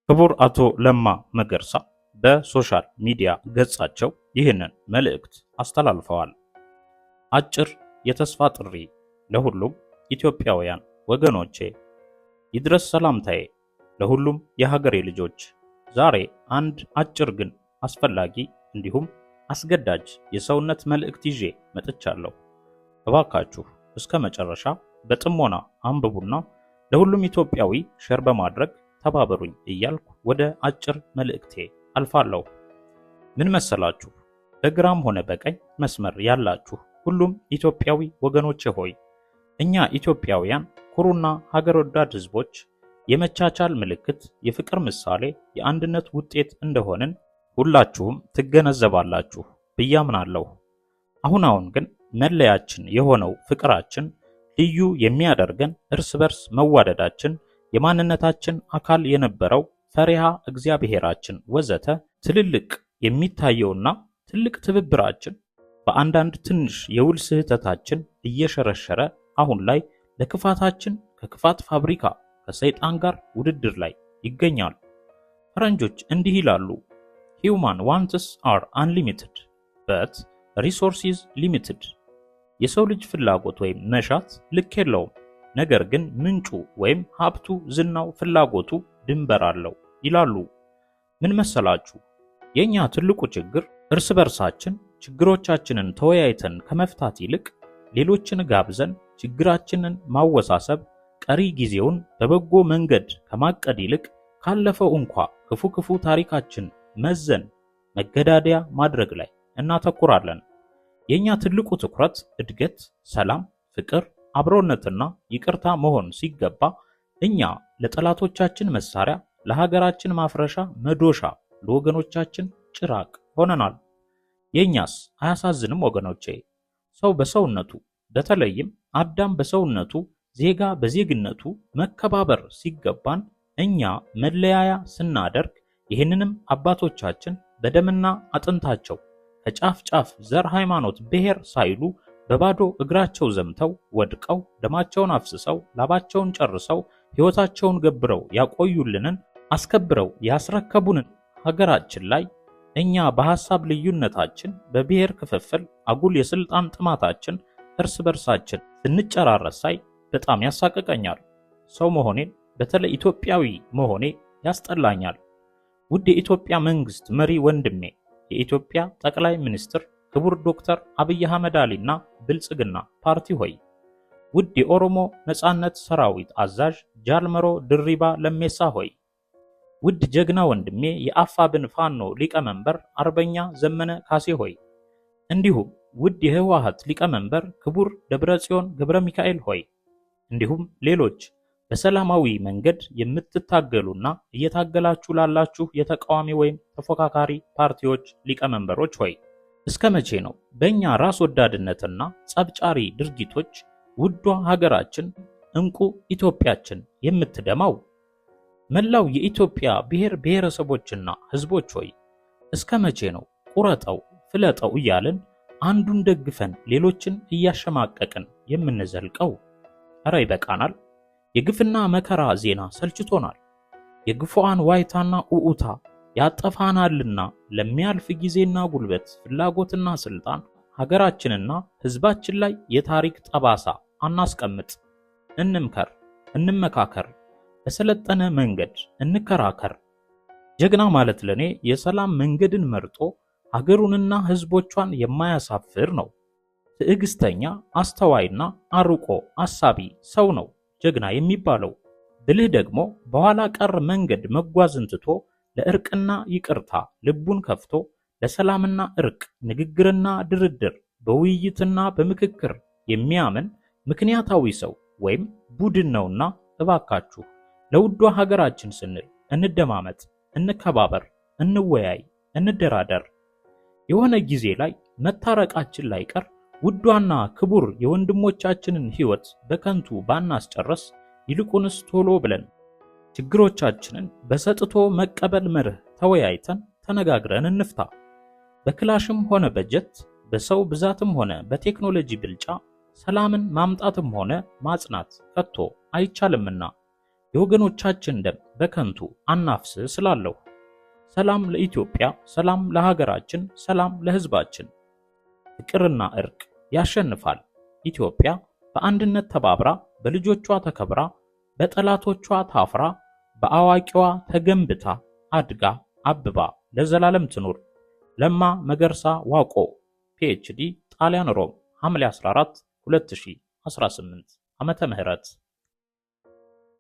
ክቡር አቶ ለማ መገርሳ በሶሻል ሚዲያ ገጻቸው ይህንን መልእክት አስተላልፈዋል። አጭር የተስፋ ጥሪ ለሁሉም ኢትዮጵያውያን ወገኖቼ ይድረስ ሰላምታዬ ለሁሉም የሀገሬ ልጆች። ዛሬ አንድ አጭር ግን አስፈላጊ እንዲሁም አስገዳጅ የሰውነት መልእክት ይዤ መጥቻለሁ። እባካችሁ እስከ መጨረሻ በጥሞና አንብቡና ለሁሉም ኢትዮጵያዊ ሼር በማድረግ ተባበሩኝ እያልኩ ወደ አጭር መልእክቴ አልፋለሁ። ምን መሰላችሁ? በግራም ሆነ በቀኝ መስመር ያላችሁ ሁሉም ኢትዮጵያዊ ወገኖቼ ሆይ እኛ ኢትዮጵያውያን ኩሩና ሀገር ወዳድ ህዝቦች የመቻቻል ምልክት፣ የፍቅር ምሳሌ፣ የአንድነት ውጤት እንደሆንን ሁላችሁም ትገነዘባላችሁ ብዬ አምናለሁ። አሁን ግን መለያችን የሆነው ፍቅራችን፣ ልዩ የሚያደርገን እርስ በርስ መዋደዳችን፣ የማንነታችን አካል የነበረው ፈሪሃ እግዚአብሔራችን ወዘተ ትልልቅ የሚታየውና ትልቅ ትብብራችን በአንዳንድ ትንሽ የውል ስህተታችን እየሸረሸረ አሁን ላይ ለክፋታችን ከክፋት ፋብሪካ ከሰይጣን ጋር ውድድር ላይ ይገኛል። ፈረንጆች እንዲህ ይላሉ፣ Human wants are unlimited but resources limited። የሰው ልጅ ፍላጎት ወይም መሻት ልክ የለውም፣ ነገር ግን ምንጩ ወይም ሀብቱ፣ ዝናው፣ ፍላጎቱ ድንበር አለው ይላሉ። ምን መሰላችሁ? የኛ ትልቁ ችግር እርስ በርሳችን ችግሮቻችንን ተወያይተን ከመፍታት ይልቅ ሌሎችን ጋብዘን ችግራችንን ማወሳሰብ፣ ቀሪ ጊዜውን በበጎ መንገድ ከማቀድ ይልቅ ካለፈው እንኳ ክፉ ታሪካችን መዘን መገዳደያ ማድረግ ላይ እናተኩራለን። የኛ ትልቁ ትኩረት እድገት፣ ሰላም፣ ፍቅር፣ አብሮነትና ይቅርታ መሆን ሲገባ እኛ ለጠላቶቻችን መሳሪያ፣ ለሀገራችን ማፍረሻ መዶሻ፣ ለወገኖቻችን ጭራቅ ሆነናል። የኛስ አያሳዝንም ወገኖቼ? ሰው በሰውነቱ በተለይም አዳም በሰውነቱ ዜጋ በዜግነቱ መከባበር ሲገባን እኛ መለያያ ስናደርግ፣ ይህንንም አባቶቻችን በደምና አጥንታቸው ከጫፍ ጫፍ ዘር፣ ሃይማኖት፣ ብሔር ሳይሉ በባዶ እግራቸው ዘምተው ወድቀው ደማቸውን አፍስሰው ላባቸውን ጨርሰው ሕይወታቸውን ገብረው ያቆዩልንን አስከብረው ያስረከቡንን ሀገራችን ላይ እኛ በሐሳብ ልዩነታችን፣ በብሔር ክፍፍል፣ አጉል የስልጣን ጥማታችን እርስ በርሳችን ስንጨራረስ ሳይ በጣም ያሳቅቀኛል። ሰው መሆኔን በተለይ ኢትዮጵያዊ መሆኔ ያስጠላኛል። ውድ የኢትዮጵያ መንግስት መሪ ወንድሜ፣ የኢትዮጵያ ጠቅላይ ሚኒስትር ክቡር ዶክተር አብይ አህመድ አሊና ብልጽግና ፓርቲ ሆይ፣ ውድ የኦሮሞ ነጻነት ሰራዊት አዛዥ ጃልመሮ ድሪባ ለሜሳ ሆይ፣ ውድ ጀግና ወንድሜ የአፋብን ፋኖ ሊቀመንበር አርበኛ ዘመነ ካሴ ሆይ፣ እንዲሁም ውድ የህወሓት ሊቀመንበር ክቡር ደብረጽዮን ገብረ ሚካኤል ሆይ፣ እንዲሁም ሌሎች በሰላማዊ መንገድ የምትታገሉና እየታገላችሁ ላላችሁ የተቃዋሚ ወይም ተፎካካሪ ፓርቲዎች ሊቀመንበሮች ሆይ፣ እስከ መቼ ነው በእኛ ራስ ወዳድነትና ጸብጫሪ ድርጊቶች ውዷ ሀገራችን እንቁ ኢትዮጵያችን የምትደማው? መላው የኢትዮጵያ ብሔር ብሔረሰቦችና ህዝቦች ሆይ፣ እስከ መቼ ነው ቁረጠው ፍለጠው እያልን አንዱን ደግፈን ሌሎችን እያሸማቀቅን የምንዘልቀው? እረ ይበቃናል። የግፍና መከራ ዜና ሰልችቶናል። የግፉአን ዋይታና ኡኡታ ያጠፋናልና ለሚያልፍ ጊዜና ጉልበት፣ ፍላጎትና ስልጣን ሀገራችንና ህዝባችን ላይ የታሪክ ጠባሳ አናስቀምጥ። እንምከር፣ እንመካከር፣ በሰለጠነ መንገድ እንከራከር። ጀግና ማለት ለኔ የሰላም መንገድን መርጦ ሀገሩንና ህዝቦቿን የማያሳፍር ነው። ትዕግስተኛ፣ አስተዋይና አርቆ አሳቢ ሰው ነው ጀግና የሚባለው። ብልህ ደግሞ በኋላ ቀር መንገድ መጓዝን ትቶ ለእርቅና ይቅርታ ልቡን ከፍቶ ለሰላምና እርቅ፣ ንግግርና ድርድር፣ በውይይትና በምክክር የሚያምን ምክንያታዊ ሰው ወይም ቡድን ነውና እባካችሁ ለውዷ ሀገራችን ስንል እንደማመጥ፣ እንከባበር፣ እንወያይ፣ እንደራደር። የሆነ ጊዜ ላይ መታረቃችን ላይ ቀር ውዷና ክቡር የወንድሞቻችንን ሕይወት በከንቱ ባናስጨርስ፣ ይልቁንስ ቶሎ ብለን ችግሮቻችንን በሰጥቶ መቀበል መርህ ተወያይተን ተነጋግረን እንፍታ። በክላሽም ሆነ በጀት፣ በሰው ብዛትም ሆነ በቴክኖሎጂ ብልጫ ሰላምን ማምጣትም ሆነ ማጽናት ከቶ አይቻልምና የወገኖቻችን ደም በከንቱ አናፍስስ እላለሁ። ሰላም ለኢትዮጵያ፣ ሰላም ለሀገራችን፣ ሰላም ለሕዝባችን። ፍቅርና እርቅ ያሸንፋል። ኢትዮጵያ በአንድነት ተባብራ፣ በልጆቿ ተከብራ፣ በጠላቶቿ ታፍራ፣ በአዋቂዋ ተገንብታ አድጋ አብባ ለዘላለም ትኑር። ለማ መገርሳ ዋቆ ፒኤችዲ ጣሊያን ሮም ሐምሌ 14 2018 ዓመተ ምህረት